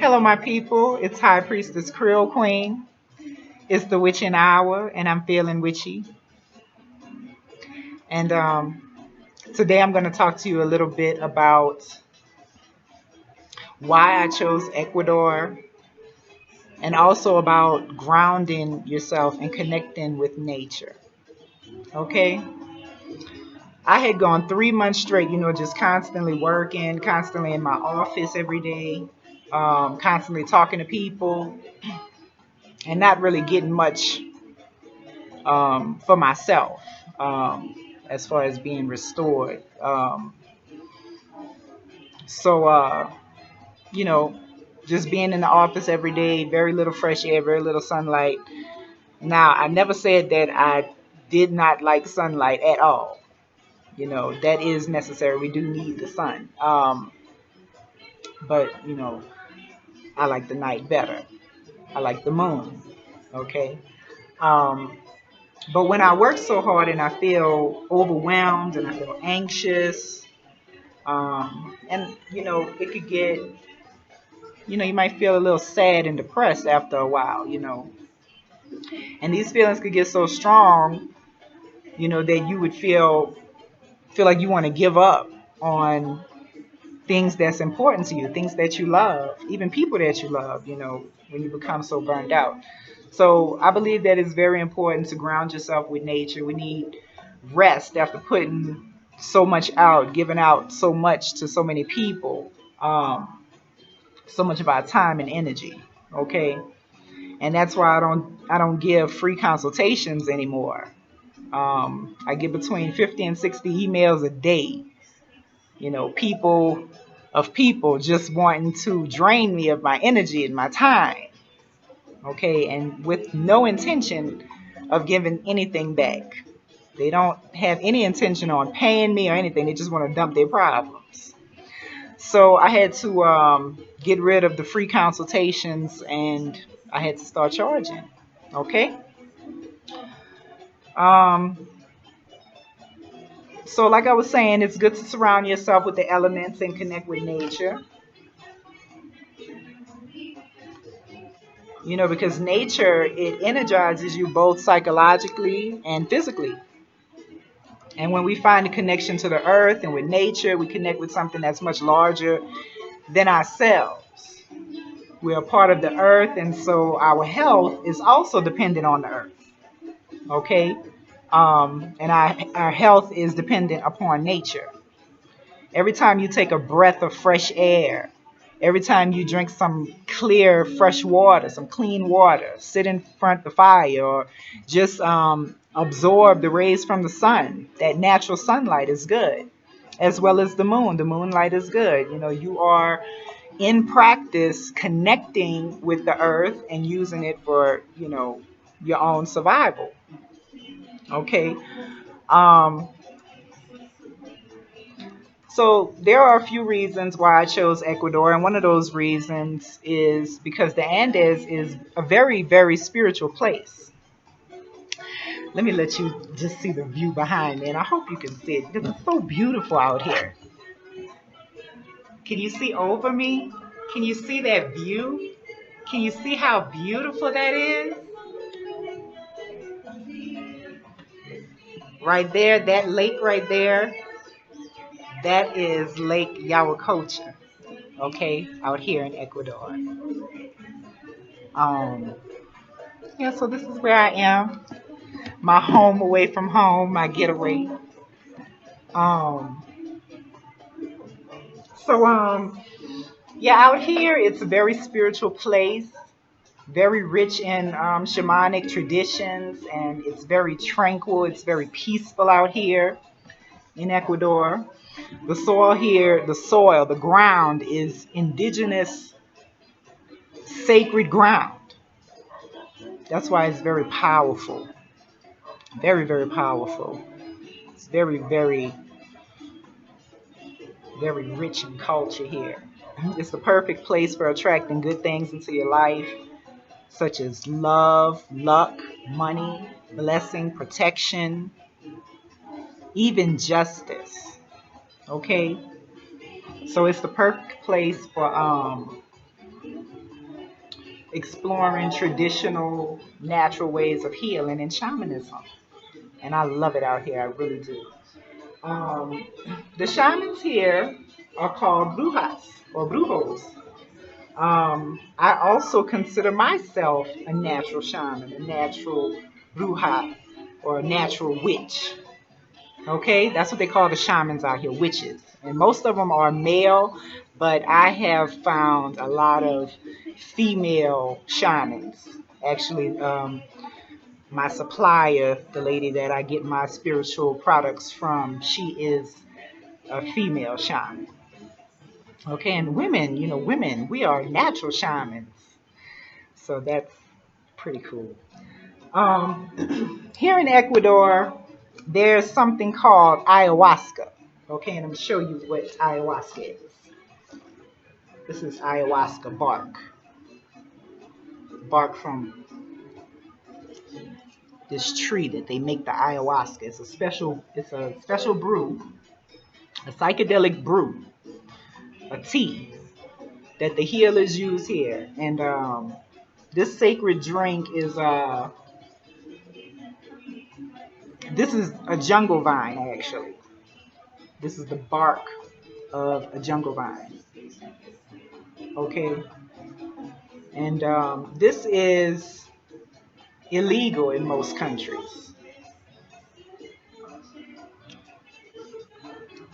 Hello, my people. It's High Priestess CreoleQueen. It's the witching hour, and I'm feeling witchy. And today I'm going to talk to you a little bit about why I chose Ecuador, and also about grounding yourself and connecting with nature. Okay? I had gone 3 months straight, just constantly working, constantly in my office every day, constantly talking to people, and not really getting much for myself, as far as being restored. So, you know, just being in the office every day, very little fresh air, very little sunlight. Now, I never said that I did not like sunlight at all. That is necessary. We do need the sun. But I like the night better. I like the moon. Okay. Um, but when I work so hard and I feel overwhelmed and I feel anxious, and it could get, you might feel a little sad and depressed after a while. And these feelings could get so strong, that you would feel like you want to give up on things that's important to you, things that you love, even people that you love, when you become so burned out. So I believe that it's very important to ground yourself with nature. We need rest after putting so much out, giving out so much to so many people, so much of our time and energy. Okay, and that's why I don't give free consultations anymore. I get between 50 and 60 emails a day. People just wanting to drain me of my energy and my time. Okay, and with no intention of giving anything back. They don't have any intention on paying me or anything. They just want to dump their problems. So I had to get rid of the free consultations, and I had to start charging. Okay. Um, so like I was saying, it's good to surround yourself with the elements and connect with nature. Because nature, it energizes you both psychologically and physically. And when we find a connection to the earth and with nature, we connect with something that's much larger than ourselves. We are part of the earth, and so our health is also dependent on the earth. Okay? And our health is dependent upon nature. Every time you take a breath of fresh air, every time you drink some clear, fresh water, some clean water, sit in front of the fire, or just absorb the rays from the sun, that natural sunlight is good, as well as the moon. The moonlight is good. You are in practice connecting with the earth and using it for, your own survival. Okay. Um, So there are a few reasons why I chose Ecuador, and one of those reasons is because the Andes is a very, very spiritual place. Let me let you just see the view behind me, and I hope you can see it because it's so beautiful out here. Can you see over me? Can you see that view? Can you see how beautiful that is? Right there, that lake right there, that is Lake Yawacocha, okay, out here in Ecuador. Um, yeah, so this is where I am. My home away from home, my getaway. Um, so yeah, out here it's a very spiritual place, very rich in shamanic traditions, and it's very tranquil. It's very peaceful out here in Ecuador. The soil here, the ground is indigenous, sacred ground. That's why it's very powerful, very, very powerful. It's very, very, very rich in culture here. It's the perfect place for attracting good things into your life, such as love, luck, money, blessing, protection, even justice. Okay? So it's the perfect place exploring traditional natural ways of healing and shamanism. And I love it out here. I really do. Um, the shamans here are called brujas or brujos. I also consider myself a natural shaman, a natural bruja, or a natural witch. Okay, that's what they call the shamans out here, witches. And most of them are male, but I have found a lot of female shamans. Actually, my supplier, the lady that I get my spiritual products from, she is a female shaman. Okay, and women, women, we are natural shamans. So that's pretty cool. Here in Ecuador, there's something called ayahuasca. Okay, and I'm going to show you what ayahuasca is. This is ayahuasca bark from this tree that they make the ayahuasca. It's a special brew, a psychedelic brew, a tea that the healers use here. And this sacred drink is this is a jungle vine actually. This is the bark of a jungle vine. Okay, and this is illegal in most countries.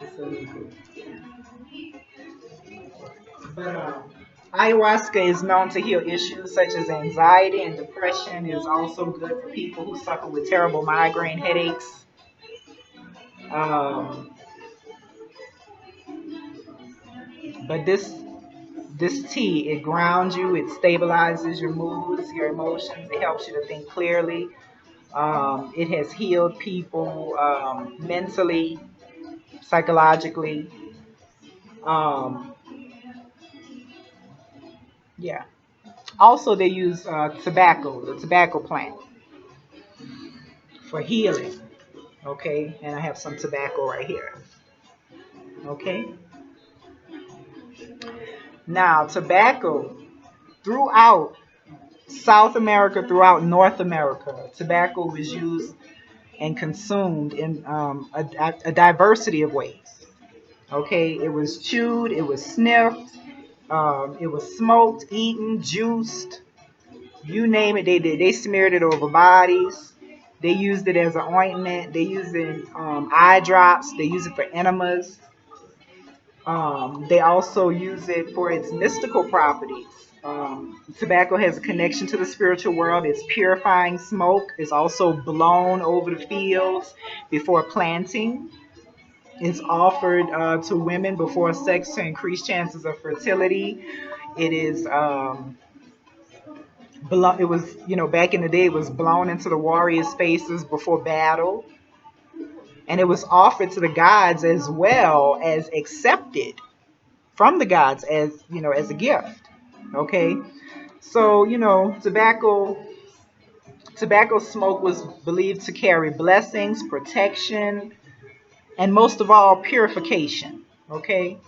It's illegal. But ayahuasca is known to heal issues such as anxiety and depression. It is also good for people who suffer with terrible migraine headaches. Um, but this tea, it grounds you, it stabilizes your moods, your emotions, it helps you to think clearly. It has healed people mentally, psychologically. Um, yeah. Also, they use tobacco, the tobacco plant, for healing. Okay, and I have some tobacco right here. Okay. Now, tobacco throughout South America, throughout North America, tobacco was used and consumed in a diversity of ways. Okay, it was chewed, it was sniffed, it was smoked, eaten, juiced, you name it. They did. They smeared it over bodies. They used it as an ointment. They used it in eye drops. They use it for enemas. They also use it for its mystical properties. Tobacco has a connection to the spiritual world. It's purifying smoke. It's also blown over the fields before planting. It's offered to women before sex to increase chances of fertility. It is it was, back in the day, it was blown into the warriors' faces before battle. And it was offered to the gods as well as accepted from the gods as, as a gift. Okay. So, tobacco smoke was believed to carry blessings, protection, and most of all, purification. Okay.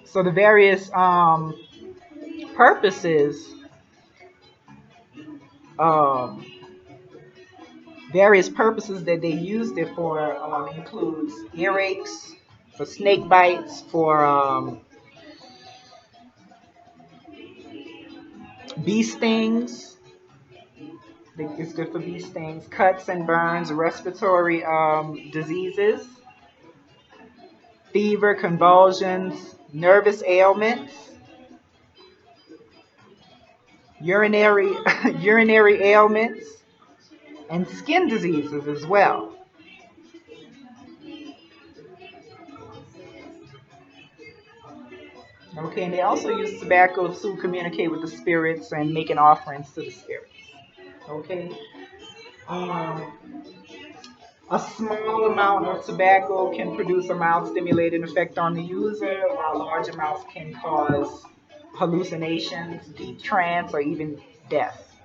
So the various purposes um, various purposes that they used it for includes earaches, for snake bites, for bee stings. It's good for bee stings, cuts and burns, respiratory diseases, fever, convulsions, nervous ailments, urinary urinary ailments, and skin diseases as well. Okay, and they also use tobacco to communicate with the spirits and making offerings to the spirits. Okay. Um, a small amount of tobacco can produce a mild stimulating effect on the user, while large amounts can cause hallucinations, deep trance, or even death.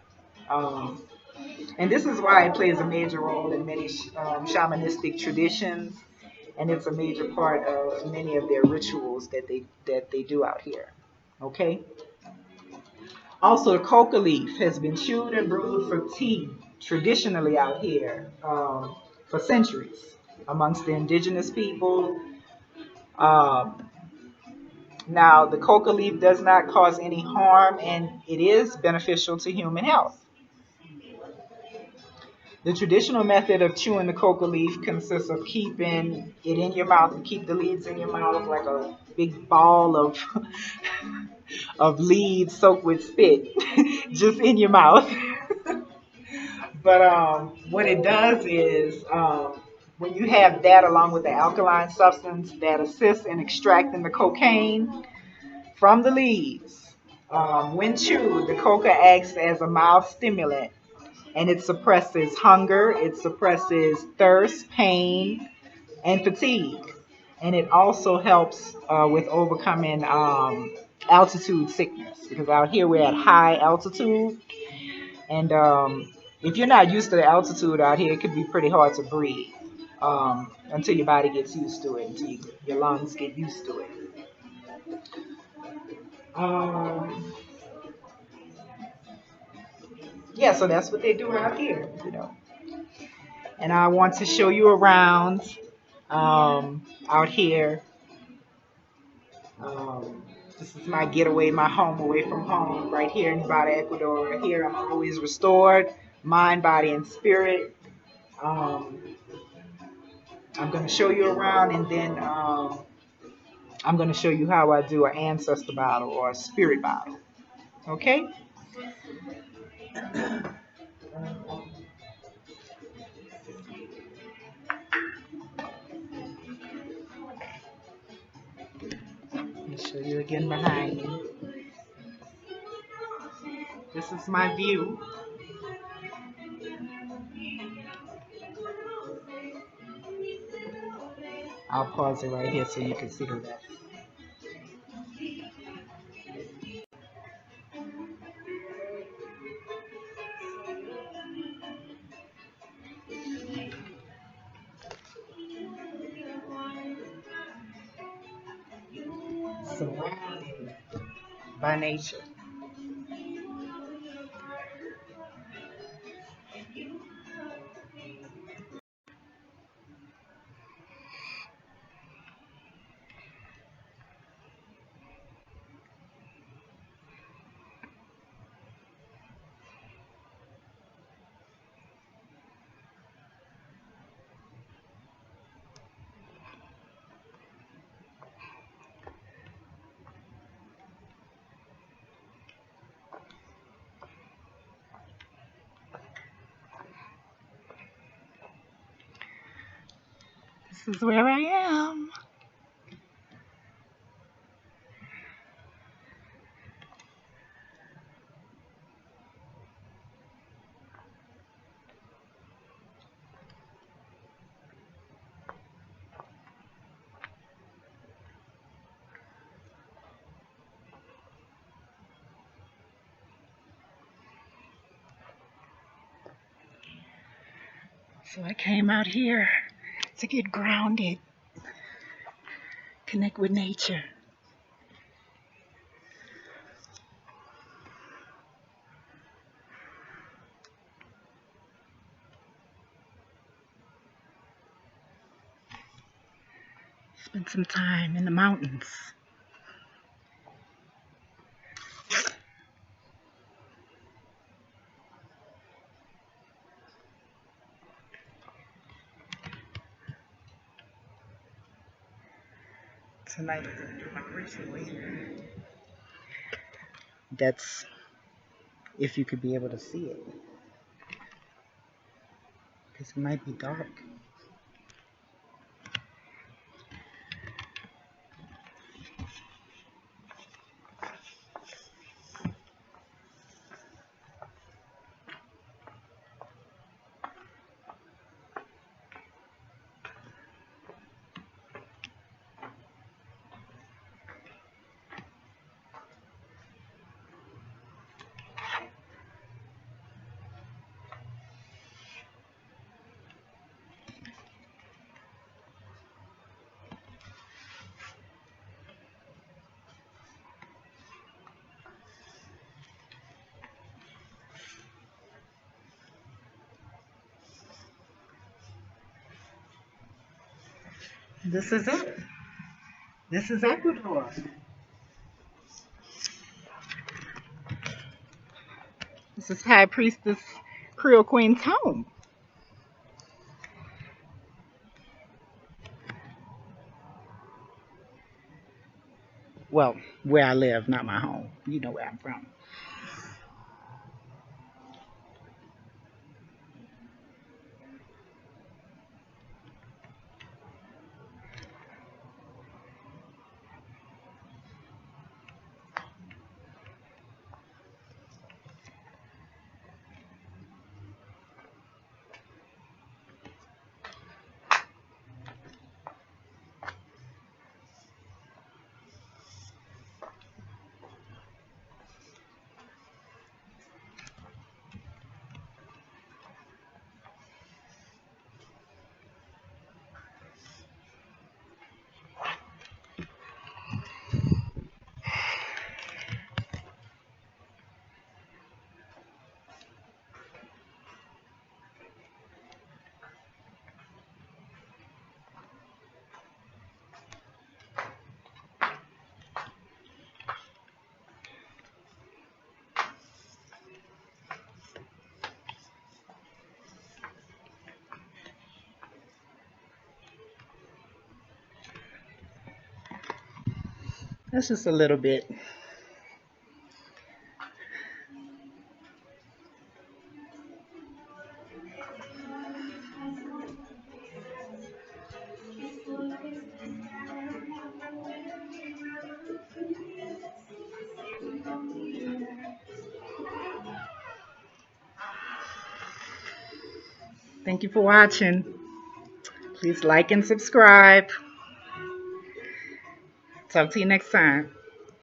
Um, and this is why it plays a major role in many shamanistic traditions, and it's a major part of many of their rituals that they do out here. Okay. Also, the coca leaf has been chewed and brewed for tea traditionally out here for centuries amongst the indigenous people. Um, Now, the coca leaf does not cause any harm and it is beneficial to human health. The traditional method of chewing the coca leaf consists of keeping it in your mouth. You keep the leaves in your mouth like a big ball of of leaves soaked with spit, just in your mouth. But what it does is when you have that along with the alkaline substance that assists in extracting the cocaine from the leaves, when chewed, the coca acts as a mild stimulant and it suppresses hunger, it suppresses thirst, pain, and fatigue. And it also helps with overcoming altitude sickness because out here we're at high altitude. And if you're not used to the altitude out here, it could be pretty hard to breathe until your body gets used to it, until your lungs get used to it. Um, yeah, so that's what they do out here. And I want to show you around out here. Um, this is my getaway, my home away from home, right here in Nevada, Ecuador. Here I'm always restored, mind, body, and spirit. Um, I'm going to show you around, and then I'm going to show you how I do an ancestor battle or a spirit battle. Okay? Let me show you again behind me. This is my view. I'll pause it right here so you can see the rest. Surrounded by nature. This is where I am. So I came out here to get grounded, connect with nature. Spend some time in the mountains. Tonight I'm going to do my ritual here. That's if you could be able to see it. Because it might be dark. This is it. This is Ecuador. This is High Priestess Creole Queen's home. Well, where I live, not my home. You know where I'm from. That's just a little bit. Thank you for watching. Please like and subscribe. Talk to you next time.